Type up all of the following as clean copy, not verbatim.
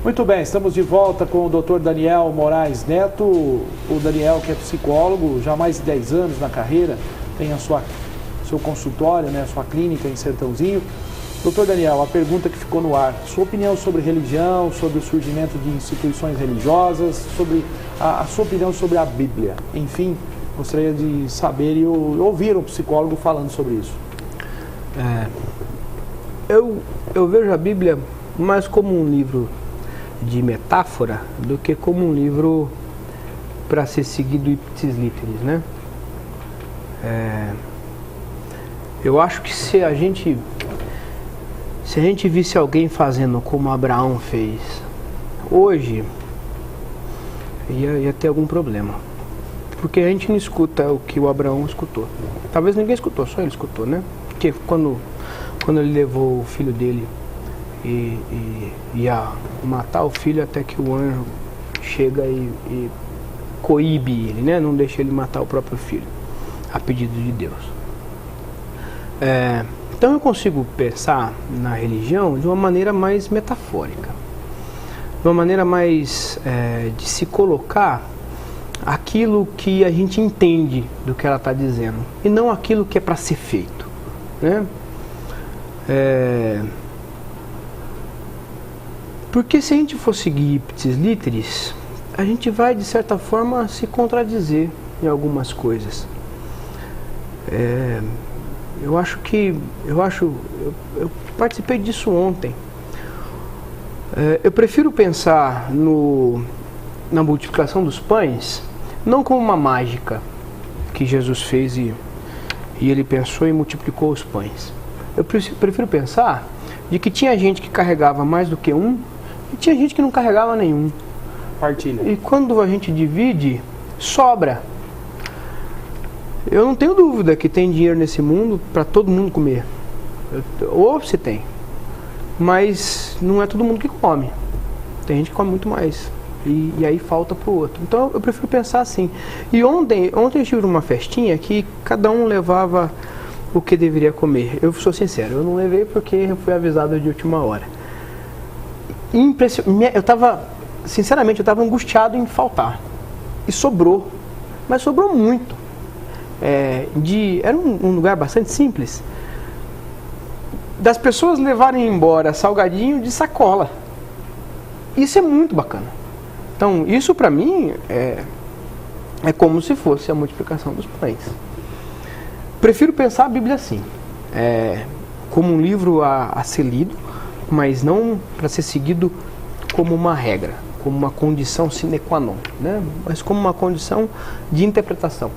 Muito bem, estamos de volta com o Dr. Daniel Moraes Neto. O Daniel, que é psicólogo, já há mais de 10 anos na carreira, tem seu consultório, né, a sua clínica em Sertãozinho. Dr. Daniel, a pergunta que ficou no ar, sua opinião sobre religião, sobre o surgimento de instituições religiosas, sobre a sua opinião sobre a Bíblia. Enfim, gostaria de saber e ouvir um psicólogo falando sobre isso. Eu vejo a Bíblia mais como um livro de metáfora do que como um livro para ser seguido ipsis literis, né? Eu acho que se a gente visse alguém fazendo como Abraão fez hoje, ia ter algum problema. Porque a gente não escuta o que o Abraão escutou. Talvez ninguém escutou, só ele escutou, né? Porque quando ele levou o filho dele e ia matar o filho, até que o anjo chega e coíbe ele, né? Não deixa ele matar o próprio filho, a pedido de Deus. Então eu consigo pensar na religião de uma maneira mais metafórica, de uma maneira mais de se colocar aquilo que a gente entende do que ela está dizendo, e não aquilo que é para ser feito, né? Porque se a gente for seguir ipsis literis, a gente vai, de certa forma, se contradizer em algumas coisas. Eu participei disso ontem. Eu prefiro pensar na multiplicação dos pães, não como uma mágica que Jesus fez e ele pensou e multiplicou os pães. Eu prefiro pensar de que tinha gente que carregava mais do que um e tinha gente que não carregava nenhum. Partilha. E quando a gente divide, sobra. Eu não tenho dúvida que tem dinheiro nesse mundo para todo mundo comer. Ou se tem. Mas não é todo mundo que come. Tem gente que come muito mais. E aí falta para o outro. Então eu prefiro pensar assim. E ontem eu estive numa festinha que cada um levava o que deveria comer. Eu sou sincero, eu não levei porque eu fui avisado de última hora. Sinceramente, eu estava angustiado em faltar. E sobrou. Mas sobrou muito. Era um lugar bastante simples. Das pessoas levarem embora salgadinho de sacola. Isso é muito bacana. Então, isso para mim é como se fosse a multiplicação dos pães. Prefiro pensar a Bíblia assim, como um livro a ser lido, mas não para ser seguido como uma regra, como uma condição sine qua non, né? Mas como uma condição de interpretação.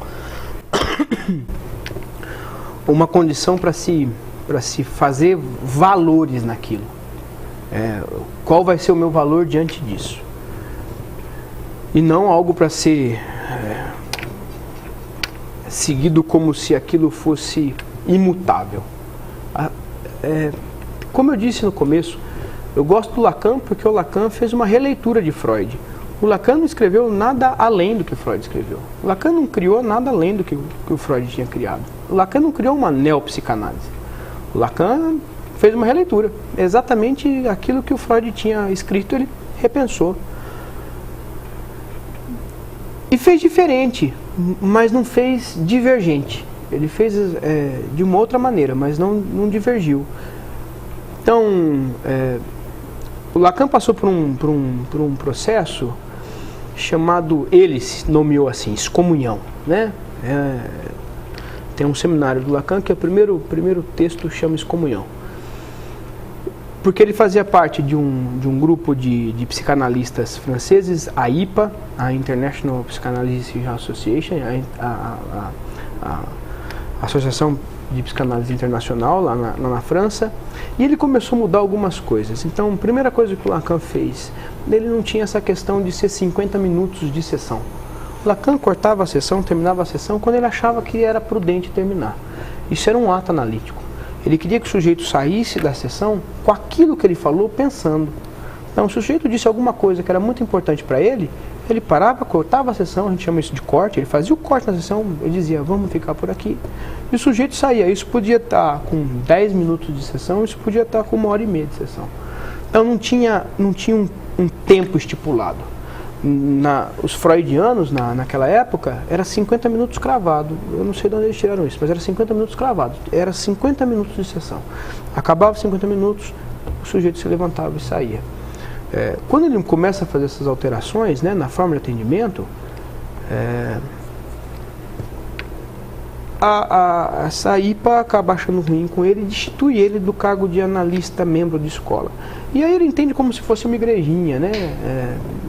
Uma condição para se fazer valores naquilo. Qual vai ser o meu valor diante disso? E não algo para ser seguido como se aquilo fosse imutável. Como eu disse no começo, eu gosto do Lacan porque o Lacan fez uma releitura de Freud. O Lacan não escreveu nada além do que Freud escreveu. O Lacan não criou nada além do que o Freud tinha criado. O Lacan não criou uma neopsicanálise. O Lacan fez uma releitura. Exatamente aquilo que o Freud tinha escrito, ele repensou. E fez diferente, mas não fez divergente. Ele fez de uma outra maneira, mas não divergiu. Então, o Lacan passou por um processo chamado, ele se nomeou assim, excomunhão, né? Tem um seminário do Lacan que o primeiro texto chama excomunhão. Porque ele fazia parte de um grupo de psicanalistas franceses, a IPA, a International Psychanalysis Association, a Associação de Psicanálise Internacional, lá na França, e ele começou a mudar algumas coisas. Então, a primeira coisa que o Lacan fez, ele não tinha essa questão de ser 50 minutos de sessão. O Lacan cortava a sessão, terminava a sessão, quando ele achava que era prudente terminar. Isso era um ato analítico. Ele queria que o sujeito saísse da sessão com aquilo que ele falou, pensando. Então, se o sujeito disse alguma coisa que era muito importante para ele, ele parava, cortava a sessão, a gente chama isso de corte, ele fazia o corte na sessão, ele dizia, vamos ficar por aqui. E o sujeito saía. Isso podia estar com 10 minutos de sessão, isso podia estar com 1h30 de sessão. Então não tinha um tempo estipulado. Os freudianos, naquela época, era 50 minutos cravado. Eu não sei de onde eles tiraram isso, mas era 50 minutos cravado. Era 50 minutos de sessão. Acabava os 50 minutos, o sujeito se levantava e saía. Quando ele começa a fazer essas alterações, né, na forma de atendimento, essa IPA acaba achando ruim com ele e destitui ele do cargo de analista membro de escola. E aí ele entende como se fosse uma igrejinha, né?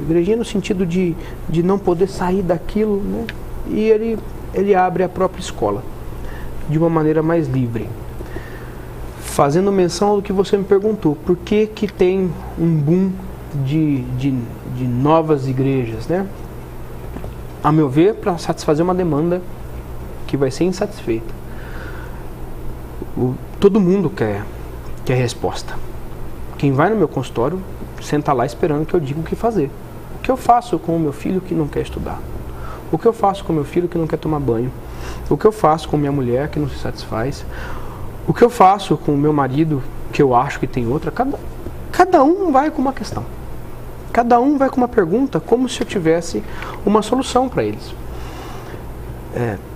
Igrejinha no sentido de não poder sair daquilo, né? E ele abre a própria escola de uma maneira mais livre. Fazendo menção ao que você me perguntou, por que tem um boom de novas igrejas, né? A meu ver, para satisfazer uma demanda que vai ser insatisfeita. Todo mundo quer resposta. Quem vai no meu consultório, senta lá esperando que eu diga o que fazer. O que eu faço com o meu filho que não quer estudar? O que eu faço com o meu filho que não quer tomar banho? O que eu faço com minha mulher que não se satisfaz? O que eu faço com o meu marido que eu acho que tem outra? Cada um vai com uma questão. Cada um vai com uma pergunta, como se eu tivesse uma solução para eles.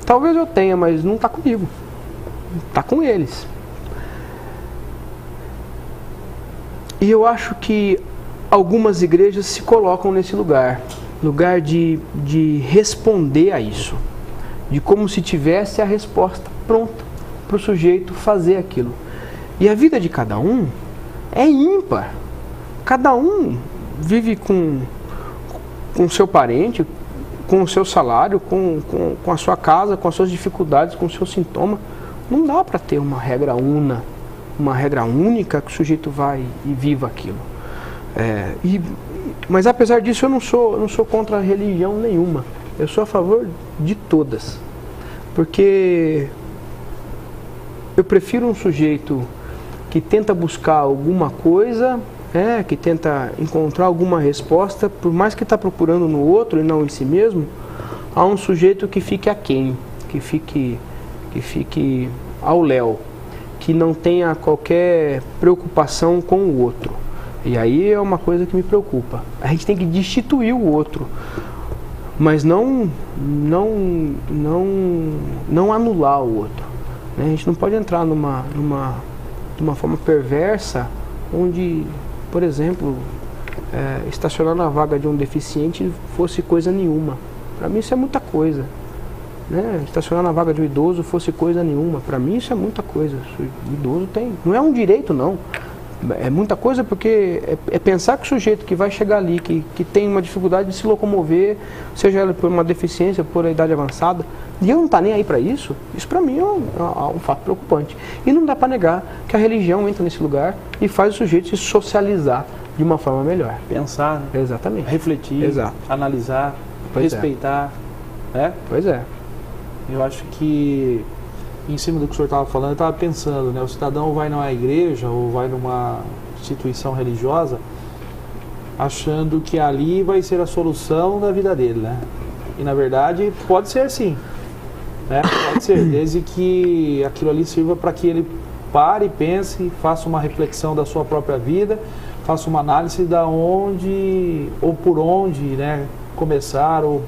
Talvez eu tenha, mas não está comigo. Está com eles. E eu acho que algumas igrejas se colocam nesse lugar de responder a isso. De como se tivesse a resposta pronta para o sujeito fazer aquilo. E a vida de cada um é ímpar. Cada um vive com o seu parente, com o seu salário, com a sua casa, com as suas dificuldades, com o seu sintoma. Não dá para ter uma regra uma regra única que o sujeito vai e viva aquilo. Mas apesar disso eu não sou contra a religião nenhuma. Eu sou a favor de todas. Porque eu prefiro um sujeito que tenta buscar alguma coisa, que tenta encontrar alguma resposta, por mais que está procurando no outro e não em si mesmo, a um sujeito que fique aquém, que fique ao léu, que não tenha qualquer preocupação com o outro. E aí é uma coisa que me preocupa. A gente tem que destituir o outro, mas não anular o outro. A gente não pode entrar de uma forma perversa, onde, por exemplo, estacionar na vaga de um deficiente fosse coisa nenhuma. Para mim isso é muita coisa. Estacionar na vaga de um idoso fosse coisa nenhuma. Para mim isso é muita coisa. O idoso tem. Não é um direito, não. É muita coisa porque é pensar que o sujeito que vai chegar ali, que tem uma dificuldade de se locomover, seja ela por uma deficiência, por a idade avançada, e eu não tá nem aí para isso para mim é um fato preocupante. E não dá para negar que a religião entra nesse lugar e faz o sujeito se socializar de uma forma melhor. Pensar, né? Exatamente. Refletir, Exato. Analisar, respeitar. Pois é. Eu acho que, em cima do que o senhor estava falando, eu estava pensando, né? O cidadão vai numa igreja ou vai numa instituição religiosa achando que ali vai ser a solução da vida dele, né? E, na verdade, pode ser sim. Né? Pode ser, desde que aquilo ali sirva para que ele pare, pense, faça uma reflexão da sua própria vida, faça uma análise da onde, ou por onde, né, começar, ou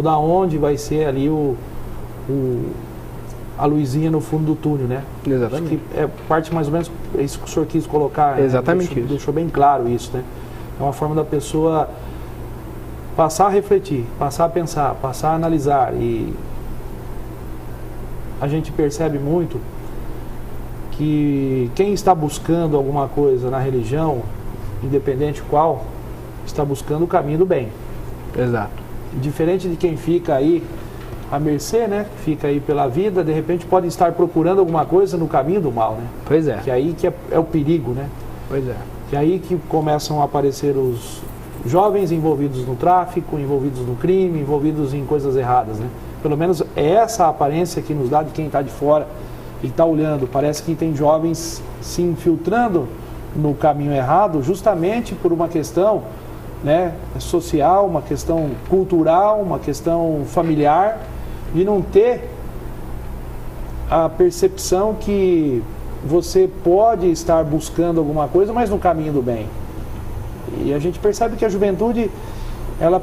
da onde vai ser ali a luzinha no fundo do túnel, né? Exatamente. Acho que é parte mais ou menos isso que o senhor quis colocar. Exatamente, né? Deixou bem claro isso, né? É uma forma da pessoa passar a refletir, passar a pensar, passar a analisar. E a gente percebe muito que quem está buscando alguma coisa na religião, independente qual, está buscando o caminho do bem. Exato. Diferente de quem fica aí à mercê, né? Fica aí pela vida, de repente pode estar procurando alguma coisa no caminho do mal, né? Pois é. Que aí que é o perigo, né? Pois é. Que aí que começam a aparecer os jovens envolvidos no tráfico, envolvidos no crime, envolvidos em coisas erradas, né? Pelo menos é essa a aparência que nos dá de quem está de fora e está olhando. Parece que tem jovens se infiltrando no caminho errado justamente por uma questão, né, social, uma questão cultural, uma questão familiar, de não ter a percepção que você pode estar buscando alguma coisa, mas no caminho do bem. E a gente percebe que a juventude, ela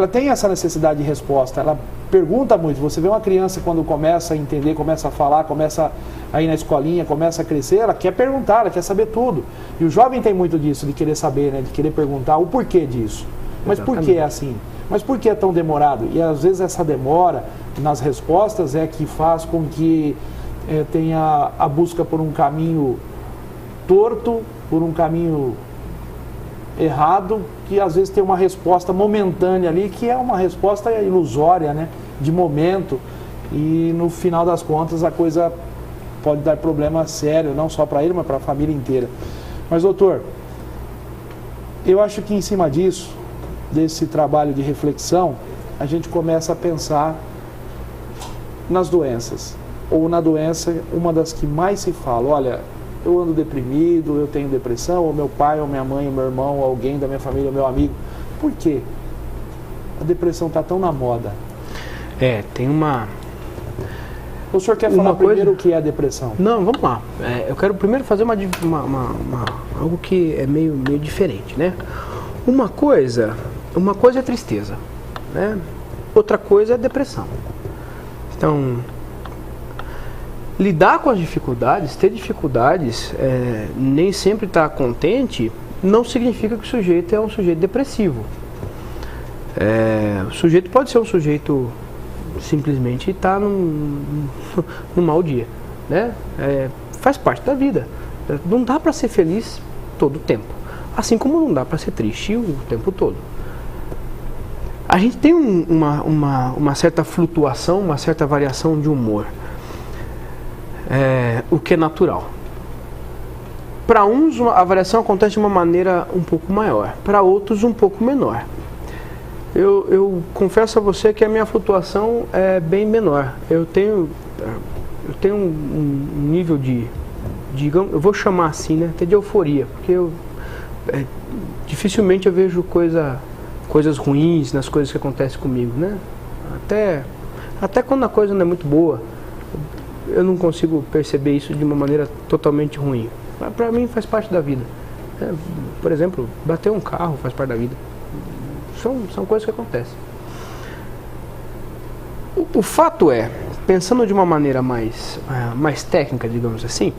tem essa necessidade de resposta, ela pergunta muito. Você vê uma criança quando começa a entender, começa a falar, começa a ir na escolinha, começa a crescer, ela quer perguntar, ela quer saber tudo. E o jovem tem muito disso, de querer saber, né? De querer perguntar o porquê disso. Mas por que é assim? Mas por que é tão demorado? E às vezes essa demora nas respostas é que faz com que tenha a busca por um caminho torto, por um caminho errado, que às vezes tem uma resposta momentânea ali, que é uma resposta ilusória, né? De momento, e no final das contas a coisa pode dar problema sério, não só para ele, mas para a família inteira. Mas doutor, eu acho que em cima disso, desse trabalho de reflexão, a gente começa a pensar nas doenças, ou na doença, uma das que mais se fala: olha, eu ando deprimido, eu tenho depressão, ou meu pai, ou minha mãe, ou meu irmão, ou alguém da minha família, ou meu amigo. Por quê? A depressão está tão na moda. Tem uma... O senhor quer falar primeiro o que é a depressão? Não, vamos lá. Eu quero primeiro fazer algo que é meio diferente, né? Uma coisa é tristeza, né? Outra coisa é depressão. Então, lidar com as dificuldades, ter dificuldades, nem sempre estar contente, não significa que o sujeito é um sujeito depressivo. O sujeito pode ser um sujeito simplesmente estar num mau dia, né? Faz parte da vida. Não dá para ser feliz todo o tempo, assim como não dá para ser triste o tempo todo. A gente tem uma certa flutuação, uma certa variação de humor, o que é natural. Para uns a variação acontece de uma maneira um pouco maior, para outros um pouco menor. Eu confesso a você que a minha flutuação é bem menor. Eu tenho um nível de, digamos, eu vou chamar assim, né, até de euforia, porque dificilmente eu vejo coisas ruins nas coisas que acontecem comigo, né? Até quando a coisa não é muito boa, eu não consigo perceber isso de uma maneira totalmente ruim. Para mim faz parte da vida. Por exemplo, bater um carro faz parte da vida. São coisas que acontecem. O fato é, pensando de uma maneira mais técnica, digamos assim,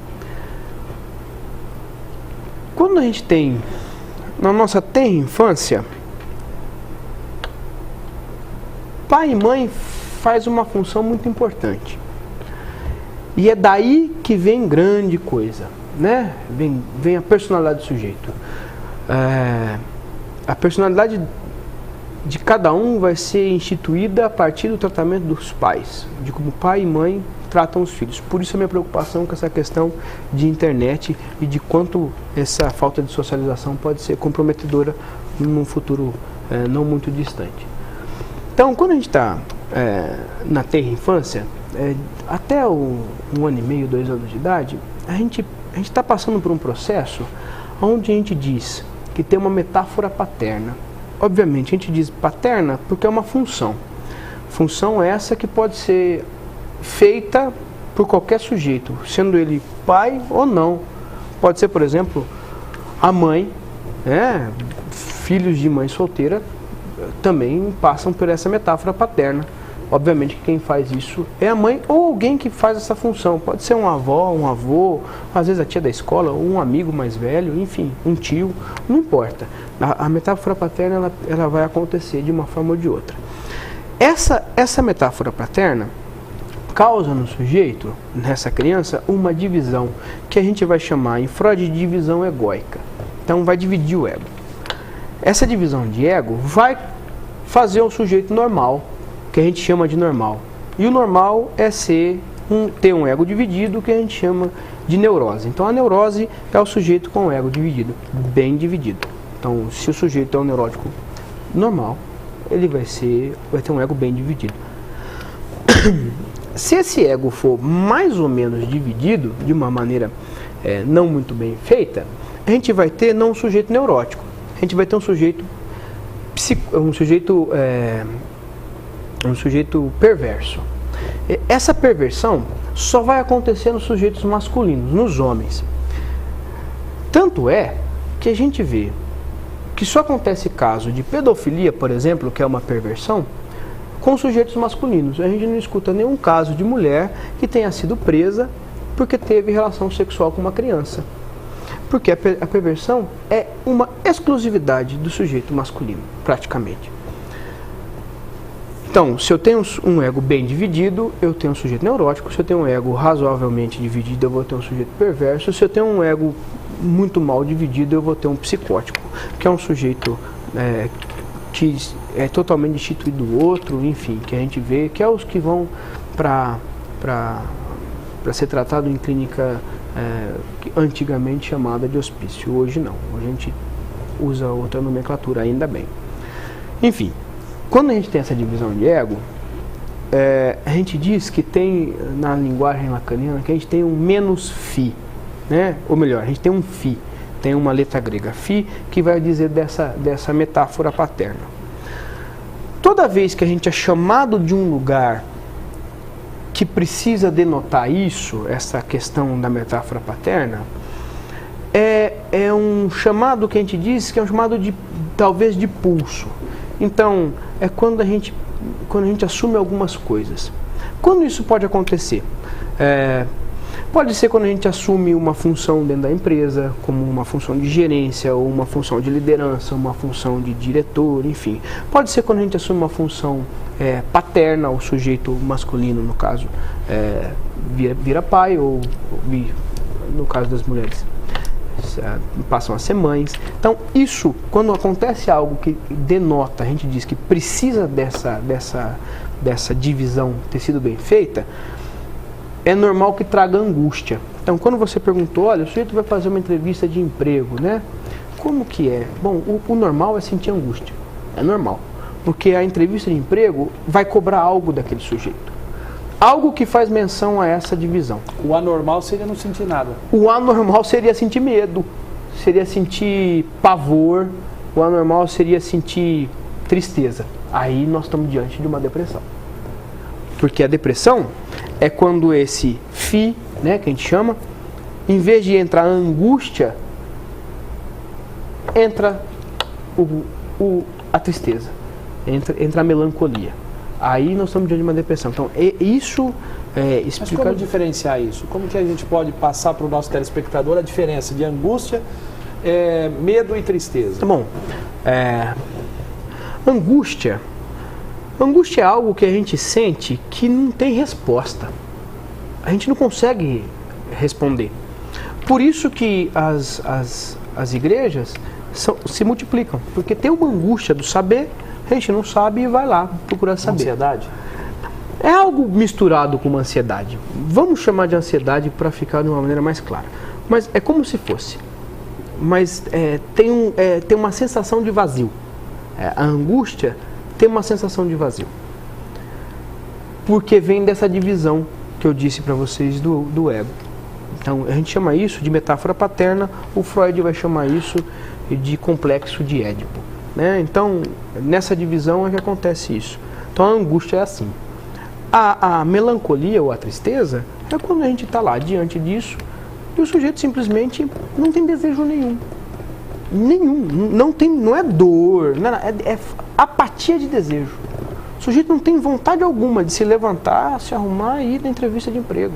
quando a gente tem, na nossa tenra infância, pai e mãe faz uma função muito importante. E é daí que vem grande coisa, né? Vem a personalidade do sujeito. A personalidade de cada um vai ser instituída a partir do tratamento dos pais, de como pai e mãe tratam os filhos. Por isso a minha preocupação com essa questão de internet e de quanto essa falta de socialização pode ser comprometedora num futuro não muito distante. Então, quando a gente está na tenra infância, até um ano e meio, 2 anos de idade, a gente está passando por um processo onde a gente diz que tem uma metáfora paterna. Obviamente, a gente diz paterna porque é uma função. Função essa que pode ser feita por qualquer sujeito, sendo ele pai ou não. Pode ser, por exemplo, a mãe, filhos de mãe solteira também passam por essa metáfora paterna. Obviamente que quem faz isso é a mãe ou alguém que faz essa função. Pode ser uma avó, um avô, às vezes a tia da escola, ou um amigo mais velho, enfim, um tio, não importa. A metáfora paterna ela vai acontecer de uma forma ou de outra. Essa metáfora paterna causa no sujeito, nessa criança, uma divisão que a gente vai chamar em Freud de divisão egóica. Então vai dividir o ego. Essa divisão de ego vai fazer um sujeito normal, que a gente chama de normal. E o normal é ter um ego dividido, que a gente chama de neurose. Então a neurose é o sujeito com o ego dividido, bem dividido. Então, se o sujeito é um neurótico normal, ele vai ter um ego bem dividido. Se esse ego for mais ou menos dividido, de uma maneira não muito bem feita, a gente vai ter não um sujeito neurótico, a gente vai ter um sujeito perverso. Essa perversão só vai acontecer nos sujeitos masculinos, nos homens. Tanto é que a gente vê que só acontece caso de pedofilia, por exemplo, que é uma perversão, com sujeitos masculinos. A gente não escuta nenhum caso de mulher que tenha sido presa porque teve relação sexual com uma criança. Porque a perversão é uma exclusividade do sujeito masculino, praticamente. Então, se eu tenho um ego bem dividido, eu tenho um sujeito neurótico. Se eu tenho um ego razoavelmente dividido, eu vou ter um sujeito perverso. Se eu tenho um ego muito mal dividido, eu vou ter um psicótico, que é um sujeito que é totalmente destituído do outro, enfim, que a gente vê, que é os que vão para ser tratado em clínica antigamente chamada de hospício. Hoje não, a gente usa outra nomenclatura, ainda bem. Enfim, quando a gente tem essa divisão de ego, a gente diz que tem, na linguagem lacaniana, que a gente tem um menos fi, né? Ou melhor, a gente tem um fi, tem uma letra grega fi, que vai dizer dessa metáfora paterna. Toda vez que a gente é chamado de um lugar que precisa denotar isso, essa questão da metáfora paterna, é um chamado que a gente diz que é um chamado de, talvez, de pulso. Então, é quando a gente assume algumas coisas. Quando isso pode acontecer? Pode ser quando a gente assume uma função dentro da empresa, como uma função de gerência, ou uma função de liderança, uma função de diretor, enfim. Pode ser quando a gente assume uma função paterna, o sujeito masculino, no caso, vira pai, ou no caso das mulheres, passam a ser mães. Então, isso, quando acontece algo que denota, a gente diz que precisa dessa divisão ter sido bem feita, é normal que traga angústia. Então, quando você perguntou, olha, o sujeito vai fazer uma entrevista de emprego, né? Como que é? Bom, o normal é sentir angústia. É normal. Porque a entrevista de emprego vai cobrar algo daquele sujeito. Algo que faz menção a essa divisão. O anormal seria não sentir nada. O anormal seria sentir medo, seria sentir pavor, o anormal seria sentir tristeza. Aí nós estamos diante de uma depressão. Porque a depressão é quando esse fi, né, que a gente chama, em vez de entrar a angústia, entra a tristeza, entra a melancolia. Aí nós estamos diante de uma depressão. Então, isso explica... Mas como diferenciar isso? Como que a gente pode passar para o nosso telespectador a diferença de angústia, medo e tristeza? Tá bom. Angústia é algo que a gente sente que não tem resposta. A gente não consegue responder. Por isso que as igrejas se multiplicam. Porque tem uma angústia do saber, a gente não sabe e vai lá procurar saber. Ansiedade? É algo misturado com uma ansiedade. Vamos chamar de ansiedade para ficar de uma maneira mais clara. Mas é como se fosse. Mas tem uma sensação de vazio. A angústia tem uma sensação de vazio. Porque vem dessa divisão que eu disse para vocês do ego. Então, a gente chama isso de metáfora paterna, o Freud vai chamar isso de complexo de Édipo. Né? Então, nessa divisão é que acontece isso. Então, a angústia é assim. A melancolia ou a tristeza é quando a gente está lá diante disso e o sujeito simplesmente não tem desejo nenhum. Não é dor, é apatia de desejo. O sujeito não tem vontade alguma de se levantar, se arrumar e ir na entrevista de emprego.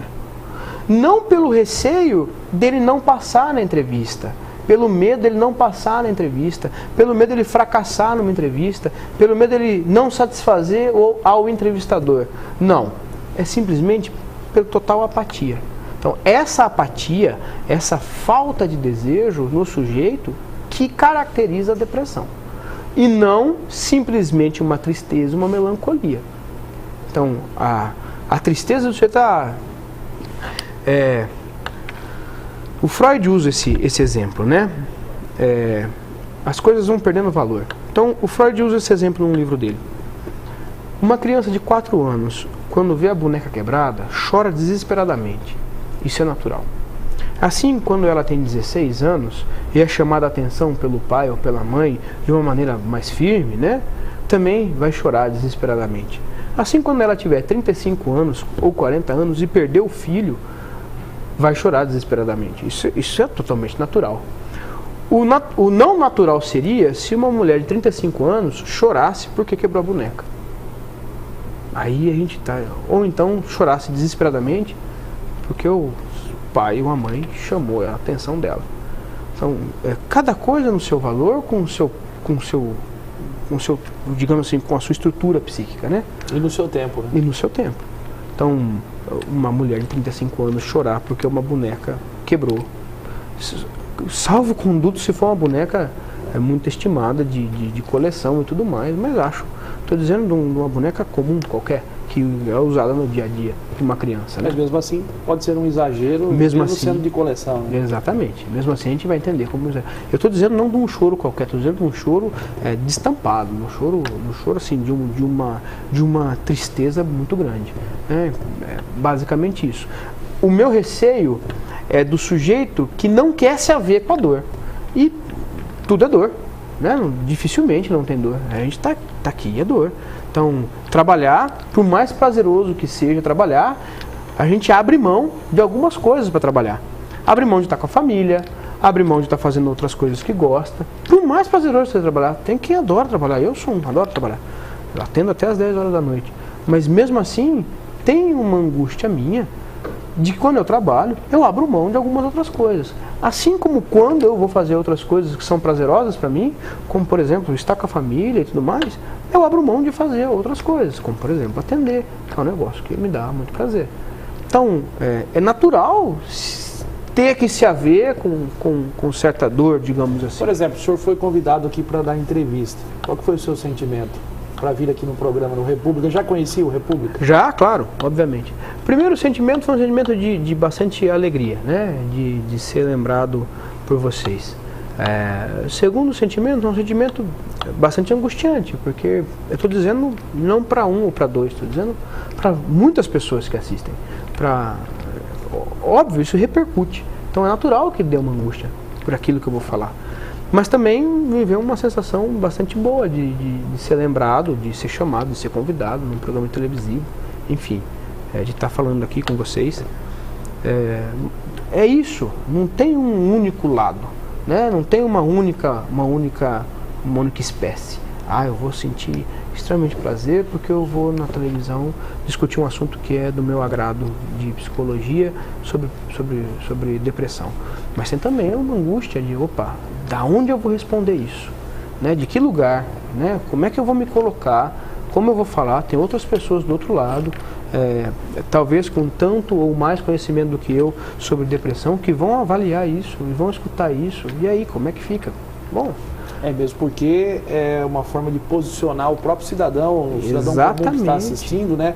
Não pelo receio dele não passar na entrevista, pelo medo dele não passar na entrevista, pelo medo dele fracassar numa entrevista, pelo medo dele não satisfazer ao entrevistador. Não, é simplesmente pela total apatia. Então, essa apatia, essa falta de desejo no sujeito que caracteriza a depressão. E não simplesmente uma tristeza, uma melancolia. Então, a tristeza do sujeito o Freud usa esse exemplo, né? As coisas vão perdendo valor. Então, o Freud usa esse exemplo num livro dele. Uma criança de 4 anos, quando vê a boneca quebrada, chora desesperadamente. Isso é natural. Assim, quando ela tem 16 anos e é chamada a atenção pelo pai ou pela mãe de uma maneira mais firme, né? Também vai chorar desesperadamente. Assim, quando ela tiver 35 anos ou 40 anos e perder o filho, vai chorar desesperadamente. Isso é totalmente natural. O não natural seria se uma mulher de 35 anos chorasse porque quebrou a boneca. Aí a gente tá... Ou então chorasse desesperadamente porque o pai ou a mãe chamou a atenção dela. Então, cada coisa no seu valor, com o seu, digamos assim, com a sua estrutura psíquica, né? E no seu tempo, né? E no seu tempo. Então, uma mulher de 35 anos chorar porque uma boneca quebrou. Salvo conduto se for uma boneca muito estimada de coleção e tudo mais, mas estou dizendo de uma boneca comum qualquer, que é usada no dia a dia de uma criança. Né? Mas mesmo assim pode ser um exagero, mesmo assim, sendo de coleção. Né? Exatamente. Mesmo assim a gente vai entender como exagero. Eu estou dizendo não de um choro qualquer, estou dizendo de um choro destampado, um choro assim, de uma tristeza muito grande. É basicamente isso. O meu receio é do sujeito que não quer se haver com a dor. E tudo é dor. Né? Dificilmente não tem dor. A gente está aqui, é dor. Então, trabalhar, por mais prazeroso que seja trabalhar, a gente abre mão de algumas coisas para trabalhar. Abre mão de estar com a família, abre mão de estar fazendo outras coisas que gosta. Por mais prazeroso que seja trabalhar, tem quem adora trabalhar. Eu adoro trabalhar. Eu atendo até as 10 horas da noite. Mas mesmo assim, tem uma angústia minha de que quando eu trabalho, eu abro mão de algumas outras coisas. Assim como quando eu vou fazer outras coisas que são prazerosas para mim, como por exemplo, estar com a família e tudo mais, eu abro mão de fazer outras coisas, como por exemplo, atender, que é um negócio que me dá muito prazer. Então, é natural ter que se haver com certa dor, digamos assim. Por exemplo, o senhor foi convidado aqui para dar entrevista. Qual que foi o seu sentimento para vir aqui no programa no República? Já conhecia o República? Já, claro, obviamente. Primeiro sentimento foi um sentimento de bastante alegria, né? De ser lembrado por vocês. Segundo sentimento é um sentimento bastante angustiante, porque eu estou dizendo não para um ou para dois, estou dizendo para muitas pessoas que assistem. Óbvio, isso repercute. Então é natural que dê uma angústia por aquilo que eu vou falar. Mas também me veio uma sensação bastante boa de ser lembrado, de ser chamado, de ser convidado num programa televisivo, enfim, de estar falando aqui com vocês. É isso, não tem um único lado, né? Não tem uma única espécie. Eu vou sentir extremamente prazer porque eu vou na televisão discutir um assunto que é do meu agrado de psicologia sobre depressão. Mas tem também uma angústia de, da onde eu vou responder isso? Né? De que lugar? Né? Como é que eu vou me colocar? Como eu vou falar? Tem outras pessoas do outro lado, talvez com tanto ou mais conhecimento do que eu sobre depressão, que vão avaliar isso e vão escutar isso. E aí, como é que fica? Bom... mesmo porque é uma forma de posicionar o próprio cidadão, o cidadão comum que está assistindo, né?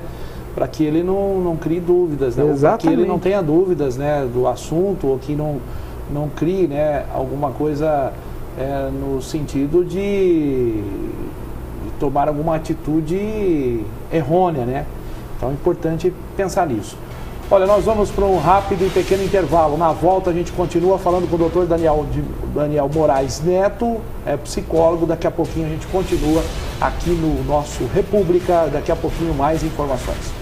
Para que ele não crie dúvidas, né? Para que ele não tenha dúvidas, né, do assunto, ou que não crie, né, alguma coisa no sentido de tomar alguma atitude errônea, né? Então é importante pensar nisso. Olha, nós vamos para um rápido e pequeno intervalo. Na volta a gente continua falando com o Dr. Daniel Moraes Neto, psicólogo. Daqui a pouquinho a gente continua aqui no nosso República. Daqui a pouquinho mais informações.